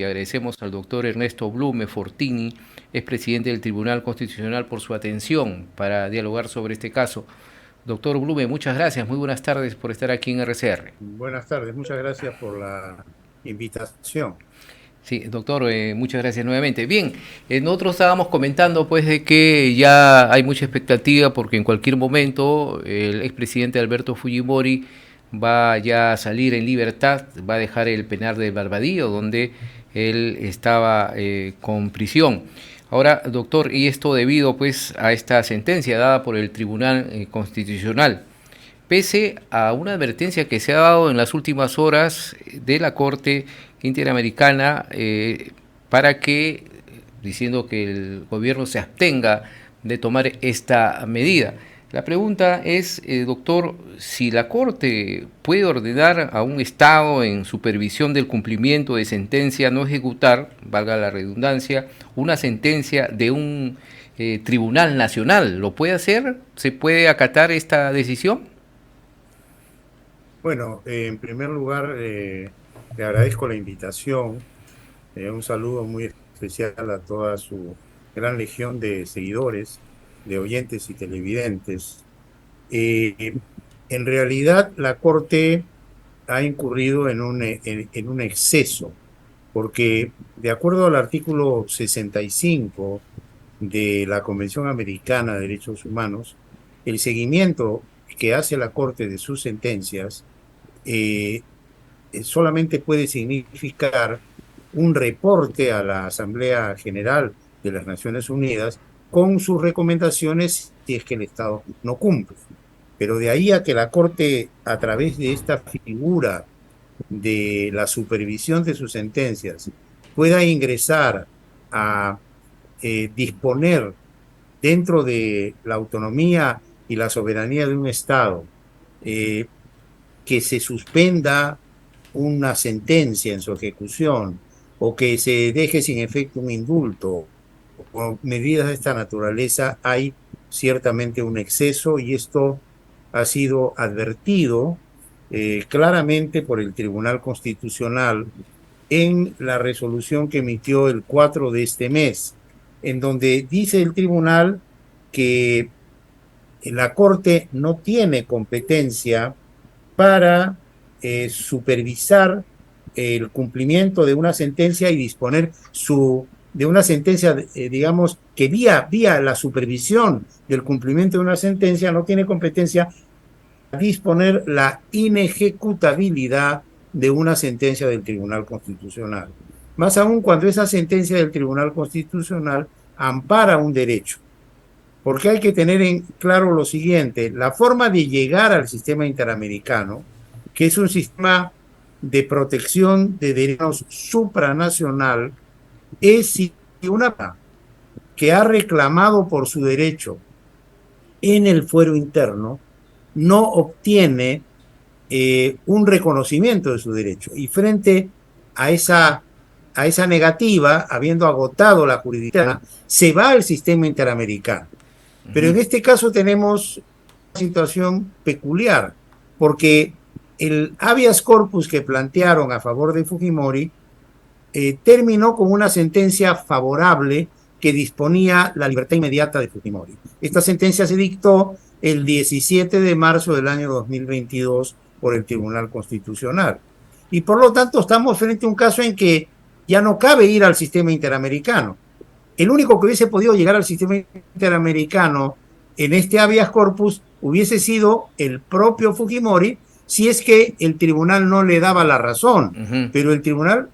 y agradecemos al doctor Ernesto Blume Fortini, es presidente del Tribunal Constitucional, por su atención para dialogar sobre este caso. Doctor Blume, muchas gracias, muy buenas tardes por estar aquí en RCR. Buenas tardes, muchas gracias por la invitación. Sí, doctor, muchas gracias nuevamente. Bien, nosotros estábamos comentando pues de que ya hay mucha expectativa porque en cualquier momento el expresidente Alberto Fujimori va ya a salir en libertad, va a dejar el penal de Barbadillo donde él estaba con prisión. Ahora, doctor, y esto debido pues a esta sentencia dada por el Tribunal Constitucional, pese a una advertencia que se ha dado en las últimas horas de la Corte Interamericana para que, diciendo que el gobierno se abstenga de tomar esta medida. La pregunta es, doctor, si la Corte puede ordenar a un Estado en supervisión del cumplimiento de sentencia no ejecutar, valga la redundancia, una sentencia de un tribunal nacional, ¿lo puede hacer? ¿Se puede acatar esta decisión? Bueno, en primer lugar, le agradezco la invitación. Un saludo muy especial a toda su gran legión de seguidores, de oyentes y televidentes. Eh, en realidad, la Corte ha incurrido en un exceso, porque de acuerdo al artículo 65 de la Convención Americana de Derechos Humanos, el seguimiento que hace la Corte de sus sentencias eh, solamente puede significar un reporte a la Asamblea General de las Naciones Unidas con sus recomendaciones si es que el Estado no cumple. Pero de ahí a que la Corte, a través de esta figura de la supervisión de sus sentencias, pueda ingresar a disponer dentro de la autonomía y la soberanía de un Estado, eh, que se suspenda una sentencia en su ejecución o que se deje sin efecto un indulto o medidas de esta naturaleza, hay ciertamente un exceso y esto ha sido advertido claramente por el Tribunal Constitucional en la resolución que emitió el 4 de este mes, en donde dice el tribunal que la Corte no tiene competencia para supervisar el cumplimiento de una sentencia y disponer de una sentencia, digamos, que vía la supervisión del cumplimiento de una sentencia no tiene competencia a disponer la inejecutabilidad de una sentencia del Tribunal Constitucional. Más aún cuando esa sentencia del Tribunal Constitucional ampara un derecho. Porque hay que tener en claro lo siguiente, la forma de llegar al sistema interamericano, que es un sistema de protección de derechos supranacional, es si una que ha reclamado por su derecho en el fuero interno no obtiene un reconocimiento de su derecho. Y frente a esa negativa, habiendo agotado la jurisdicción, se va al sistema interamericano. Pero en este caso tenemos una situación peculiar, porque el habeas corpus que plantearon a favor de Fujimori terminó con una sentencia favorable que disponía la libertad inmediata de Fujimori. Esta sentencia se dictó el 17 de marzo del año 2022 por el Tribunal Constitucional. Y por lo tanto estamos frente a un caso en que ya no cabe ir al sistema interamericano. El único que hubiese podido llegar al sistema interamericano en este habeas corpus hubiese sido el propio Fujimori si es que el tribunal no le daba la razón. Pero el tribunal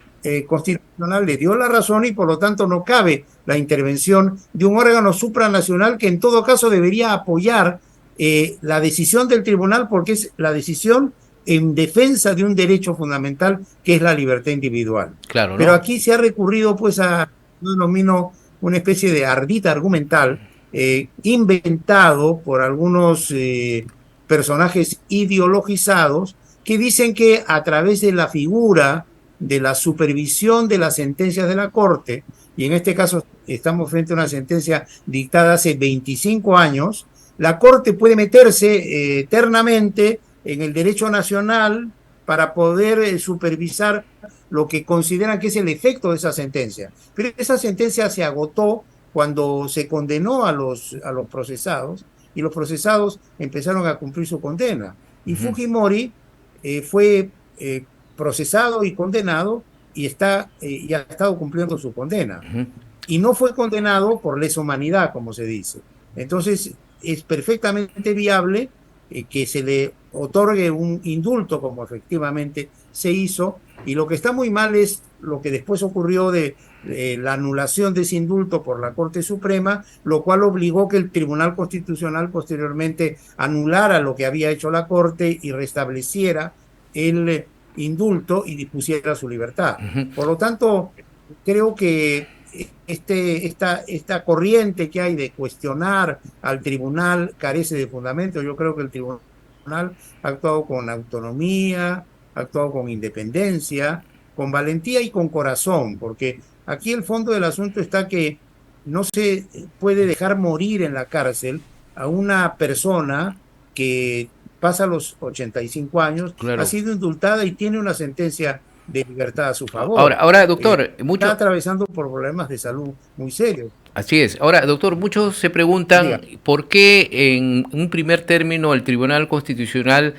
constitucional le dio la razón y por lo tanto no cabe la intervención de un órgano supranacional que en todo caso debería apoyar la decisión del tribunal porque es la decisión en defensa de un derecho fundamental que es la libertad individual. Claro, Pero ¿no? aquí se ha recurrido pues a, yo denomino, una especie de ardita argumental inventado por algunos personajes ideologizados que dicen que a través de la figura de la supervisión de las sentencias de la Corte, y en este caso estamos frente a una sentencia dictada hace 25 años, la Corte puede meterse eternamente en el derecho nacional para poder supervisar lo que consideran que es el efecto de esa sentencia. Pero esa sentencia se agotó cuando se condenó a los procesados, y los procesados empezaron a cumplir su condena. Y Ujú, Fujimori fue procesado y condenado y ha estado cumpliendo su condena. ujú. Y no fue condenado por lesa humanidad, como se dice. Entonces, es perfectamente viable que se le otorgue un indulto, como efectivamente se hizo, y lo que está muy mal es lo que después ocurrió de la anulación de ese indulto por la Corte Suprema, lo cual obligó que el Tribunal Constitucional posteriormente anulara lo que había hecho la Corte y restableciera el indulto y dispusiera su libertad. Por lo tanto, creo que esta corriente que hay de cuestionar al tribunal carece de fundamento. Yo creo que el tribunal ha actuado con autonomía, ha actuado con independencia, con valentía y con corazón, porque aquí el fondo del asunto está que no se puede dejar morir en la cárcel a una persona que pasa los 85 años, ha Claro. sido indultada y tiene una sentencia de libertad a su Ahora, favor. ahora, doctor, Está mucho, atravesando por problemas de salud muy serios. así es. Ahora, doctor, muchos se preguntan Diga. por qué en un primer término el Tribunal Constitucional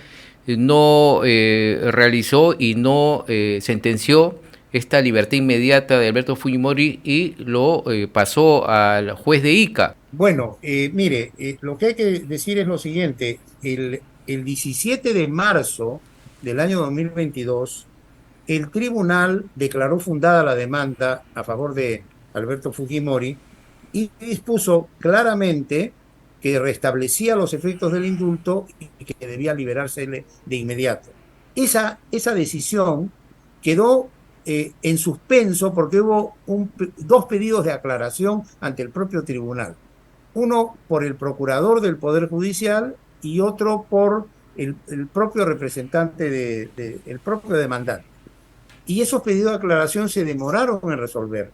no realizó y no sentenció esta libertad inmediata de Alberto Fujimori y lo pasó al juez de Ica. Bueno, mire, lo que hay que decir es lo siguiente. El 17 de marzo del año 2022, el tribunal declaró fundada la demanda a favor de Alberto Fujimori y dispuso claramente que restablecía los efectos del indulto y que debía liberarse de inmediato. Esa decisión quedó en suspenso porque hubo dos pedidos de aclaración ante el propio tribunal. Uno por el procurador del Poder Judicial y otro por el propio representante, el propio demandante. Y esos pedidos de aclaración se demoraron en resolver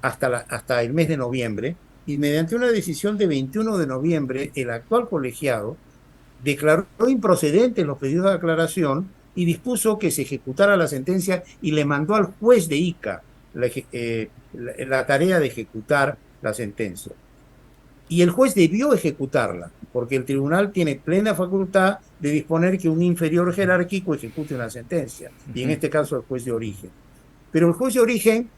hasta el mes de noviembre, y mediante una decisión de 21 de noviembre, el actual colegiado declaró improcedentes los pedidos de aclaración y dispuso que se ejecutara la sentencia y le mandó al juez de Ica la tarea de ejecutar la sentencia. Y el juez debió ejecutarla, porque el tribunal tiene plena facultad de disponer que un inferior jerárquico ejecute una sentencia, y en este caso el juez de origen. Pero el juez de origen,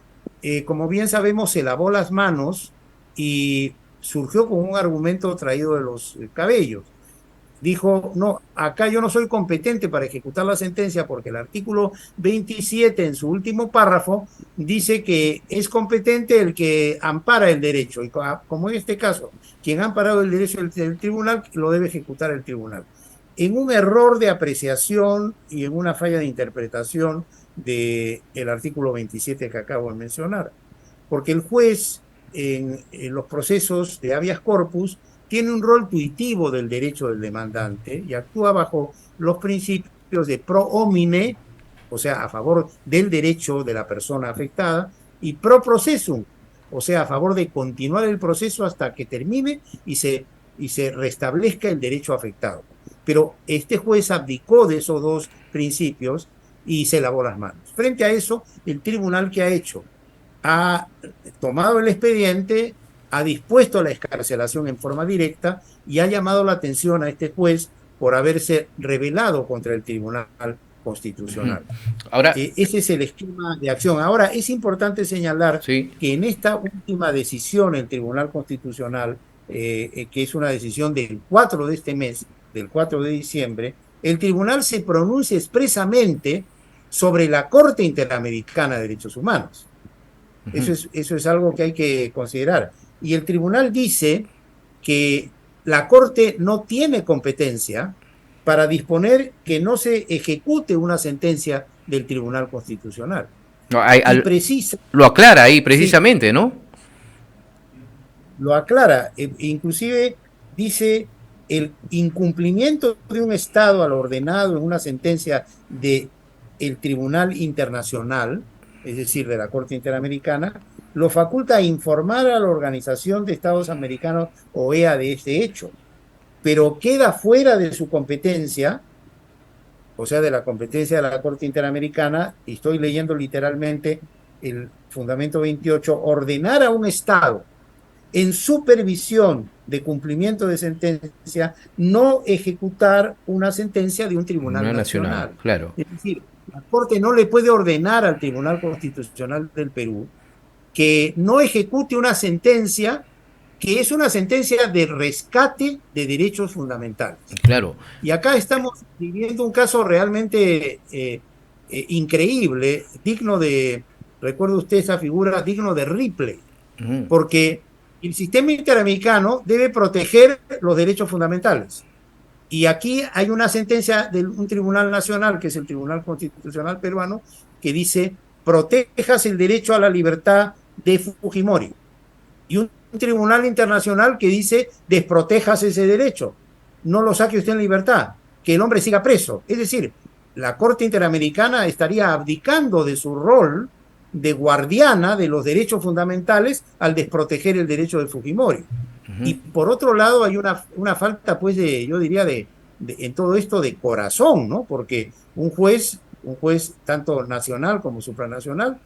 como bien sabemos, se lavó las manos y surgió con un argumento traído de los cabellos. Dijo, no, acá yo no soy competente para ejecutar la sentencia porque el artículo 27 en su último párrafo dice que es competente el que ampara el derecho, y como en este caso, quien ha amparado el derecho del tribunal lo debe ejecutar el tribunal. En un error de apreciación y en una falla de interpretación del artículo 27 que acabo de mencionar, porque el juez en los procesos de habeas corpus tiene un rol tuitivo del derecho del demandante y actúa bajo los principios de pro homine, o sea, a favor del derecho de la persona afectada, y pro processum, o sea, a favor de continuar el proceso hasta que termine y se restablezca el derecho afectado. Pero este juez abdicó de esos dos principios y se lavó las manos. Frente a eso, el tribunal, ¿qué ha hecho? Ha tomado el expediente, ha dispuesto la excarcelación en forma directa y ha llamado la atención a este juez por haberse rebelado contra el Tribunal Constitucional. Ahora, Ese es el esquema de acción. Ahora, es importante señalar sí. que en esta última decisión el Tribunal Constitucional, que es una decisión del 4 de este mes, del 4 de diciembre, el tribunal se pronuncia expresamente sobre la Corte Interamericana de Derechos Humanos. Eso es algo que hay que considerar. Y el tribunal dice que la Corte no tiene competencia para disponer que no se ejecute una sentencia del Tribunal Constitucional. No, Y precisa, lo aclara ahí sí, precisamente, ¿no? lo aclara, inclusive dice el incumplimiento de un Estado a lo ordenado en una sentencia del Tribunal Internacional, es decir, de la Corte Interamericana, lo faculta a informar a la Organización de Estados Americanos, OEA, de este hecho, pero queda fuera de su competencia, o sea, de la competencia de la Corte Interamericana, y estoy leyendo literalmente el fundamento 28, ordenar a un Estado en supervisión de cumplimiento de sentencia, no ejecutar una sentencia de un tribunal Una nacional, nacional. claro. Es decir, la Corte no le puede ordenar al Tribunal Constitucional del Perú que no ejecute una sentencia que es una sentencia de rescate de derechos fundamentales. Claro. Y acá estamos viviendo un caso realmente increíble, digno de, recuerde usted esa figura, digno de Ripley, Ujú. porque el sistema interamericano debe proteger los derechos fundamentales. Y aquí hay una sentencia de un tribunal nacional, que es el Tribunal Constitucional Peruano, que dice, protejas el derecho a la libertad de Fujimori. Y un tribunal internacional que dice, desprotejas ese derecho, no lo saque usted en libertad, que el hombre siga preso. Es decir, la Corte Interamericana estaría abdicando de su rol de guardiana de los derechos fundamentales al desproteger el derecho de Fujimori. Y por otro lado hay una falta, pues, yo diría, en todo esto de corazón, ¿no? Porque un juez tanto nacional como supranacional,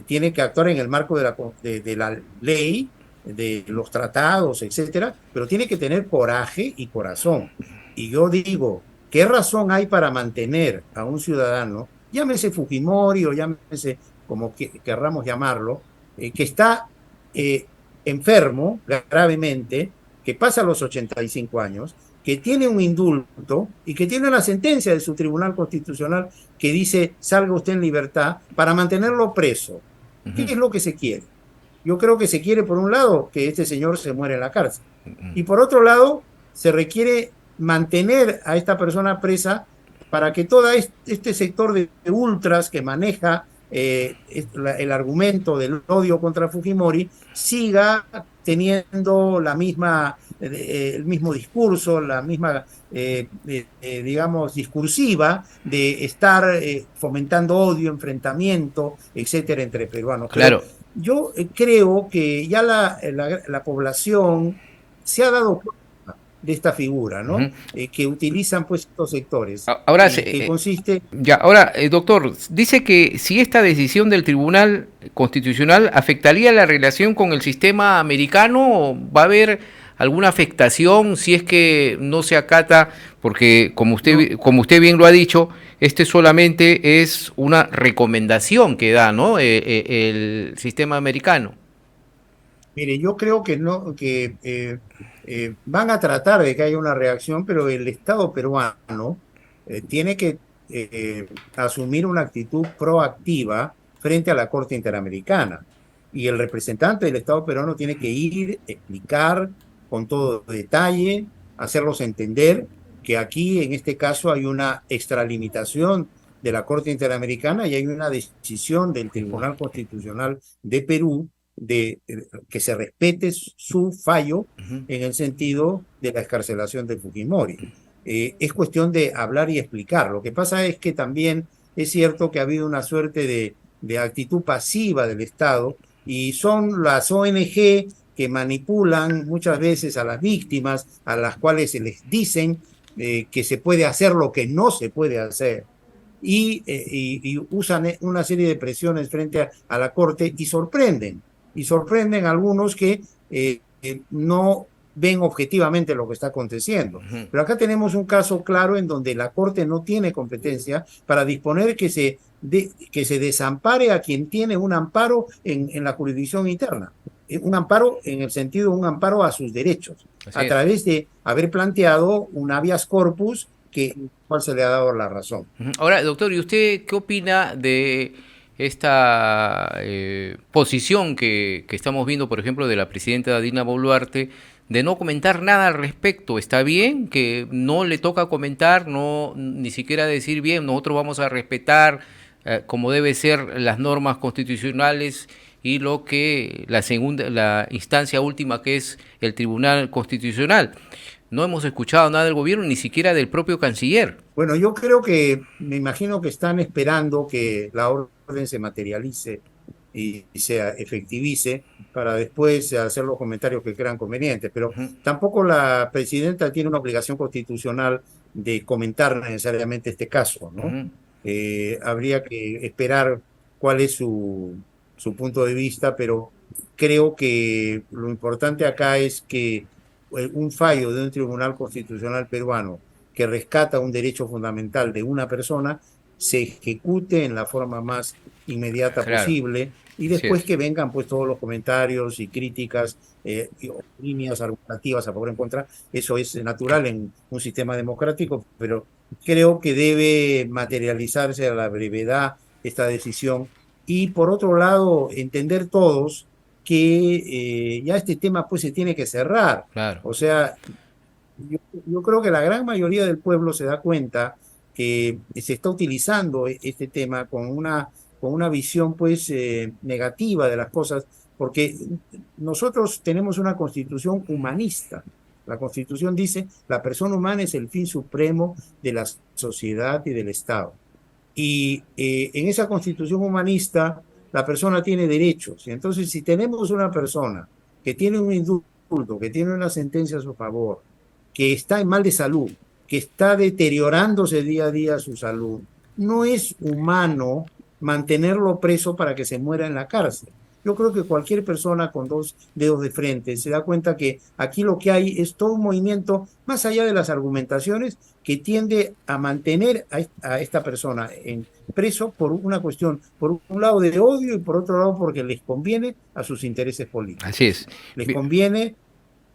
tiene que actuar en el marco de la ley, de los tratados, etcétera, pero tiene que tener coraje y corazón. Y yo digo, ¿qué razón hay para mantener a un ciudadano, llámese Fujimori o llámese como querramos llamarlo, que está eh, enfermo gravemente, que pasa los 85 años, que tiene un indulto y que tiene una sentencia de su Tribunal Constitucional que dice salga usted en libertad para mantenerlo preso? ¿Qué es lo que se quiere? Yo creo que se quiere, por un lado, que este señor se muera en la cárcel. Y por otro lado, se requiere mantener a esta persona presa para que todo este sector de ultras que maneja el argumento del odio contra Fujimori siga teniendo el mismo discurso, la misma, digamos, discursiva de estar fomentando odio, enfrentamiento, etcétera, entre peruanos. Pero Claro. yo creo que ya la población se ha dado cuenta de esta figura, ¿no? Ujú. Que utilizan pues estos sectores, Ahora, que consiste. ya, ahora, doctor, dice que si esta decisión del Tribunal Constitucional afectaría la relación con el sistema americano, ¿va a haber alguna afectación si es que no se acata? Porque No, como usted bien lo ha dicho, este solamente es una recomendación que da, ¿no? El sistema americano. mire, yo creo que no, que van a tratar de que haya una reacción, pero el Estado peruano tiene que asumir una actitud proactiva frente a la Corte Interamericana. Y el representante del Estado peruano tiene que ir, explicar con todo detalle, hacerlos entender que aquí, en este caso, hay una extralimitación de la Corte Interamericana y hay una decisión del Tribunal Constitucional de Perú de que se respete su fallo Ujú. en el sentido de la excarcelación de Fujimori. Es cuestión de hablar y explicar. Lo que pasa es que también es cierto que ha habido una suerte de actitud pasiva del Estado y son las ONG que manipulan muchas veces a las víctimas, a las cuales se les dicen que se puede hacer lo que no se puede hacer. Y usan una serie de presiones frente a la Corte y sorprenden a algunos que no ven objetivamente lo que está aconteciendo. Ujú. Pero acá tenemos un caso claro en donde la Corte no tiene competencia para disponer que se desampare a quien tiene un amparo en la jurisdicción interna. Un amparo en el sentido de un amparo a sus derechos, Así a es. través de haber planteado un habeas corpus que cual se le ha dado la razón. Ujú. Ahora, doctor, ¿y usted qué opina de esta posición que estamos viendo, por ejemplo, de la presidenta Dina Boluarte, de no comentar nada al respecto? ¿Está bien que no le toca comentar, no ni siquiera decir bien, nosotros vamos a respetar como debe ser las normas constitucionales y lo que la instancia última que es el Tribunal Constitucional? No hemos escuchado nada del gobierno, ni siquiera del propio canciller. Bueno, yo creo que, me imagino que están esperando que la orden se materialice y se efectivice para después hacer los comentarios que crean convenientes, pero Ujú. tampoco la presidenta tiene una obligación constitucional de comentar necesariamente este caso, ¿no? Ujú. Habría que esperar cuál es su punto de vista, pero creo que lo importante acá es que un fallo de un tribunal constitucional peruano que rescata un derecho fundamental de una persona se ejecute en la forma más inmediata Claro, posible y así después es. que vengan pues todos los comentarios y críticas y líneas argumentativas a favor o en contra. Eso es natural en un sistema democrático, pero creo que debe materializarse a la brevedad esta decisión y por otro lado entender todos que ya este tema pues se tiene que cerrar. Claro. O sea, yo creo que la gran mayoría del pueblo se da cuenta que se está utilizando este tema con una visión pues negativa de las cosas, porque nosotros tenemos una constitución humanista. La constitución dice la persona humana es el fin supremo de la sociedad y del Estado. Y en esa constitución humanista la persona tiene derechos. Y entonces si tenemos una persona que tiene un indulto, que tiene una sentencia a su favor, que está en mal de salud, que está deteriorándose día a día su salud, no es humano mantenerlo preso para que se muera en la cárcel. Yo creo que cualquier persona con dos dedos de frente se da cuenta que aquí lo que hay es todo un movimiento, más allá de las argumentaciones, que tiende a mantener a esta persona en preso por una cuestión, por un lado de odio y por otro lado porque les conviene a sus intereses Así políticos. es. Les conviene,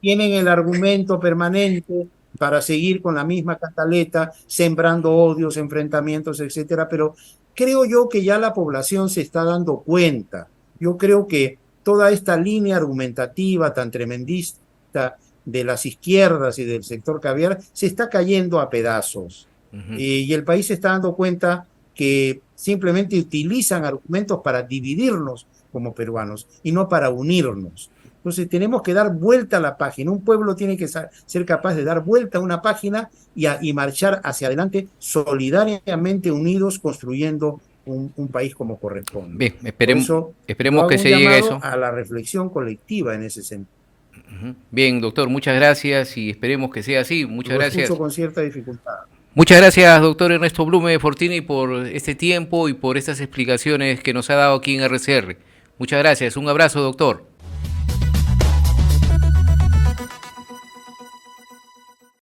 tienen el argumento permanente para seguir con la misma cantaleta, sembrando odios, enfrentamientos, etcétera, pero creo yo que ya la población se está dando cuenta. Yo creo que toda esta línea argumentativa tan tremendista de las izquierdas y del sector caviar se está cayendo a pedazos. Ujú. Y el país se está dando cuenta que simplemente utilizan argumentos para dividirnos como peruanos y no para unirnos. Entonces tenemos que dar vuelta a la página. Un pueblo tiene que ser capaz de dar vuelta a una página y marchar hacia adelante solidariamente unidos construyendo un país como corresponde. Bien, Por eso yo esperemos que hago un se llegue a llamado eso. a la reflexión colectiva en ese sentido. Ujú. Bien, doctor, muchas gracias y esperemos que sea así. Muchas Lo escucho gracias. con cierta dificultad. Muchas gracias, doctor Ernesto Blume Fortini, por este tiempo y por estas explicaciones que nos ha dado aquí en RCR. Muchas gracias. Un abrazo, doctor.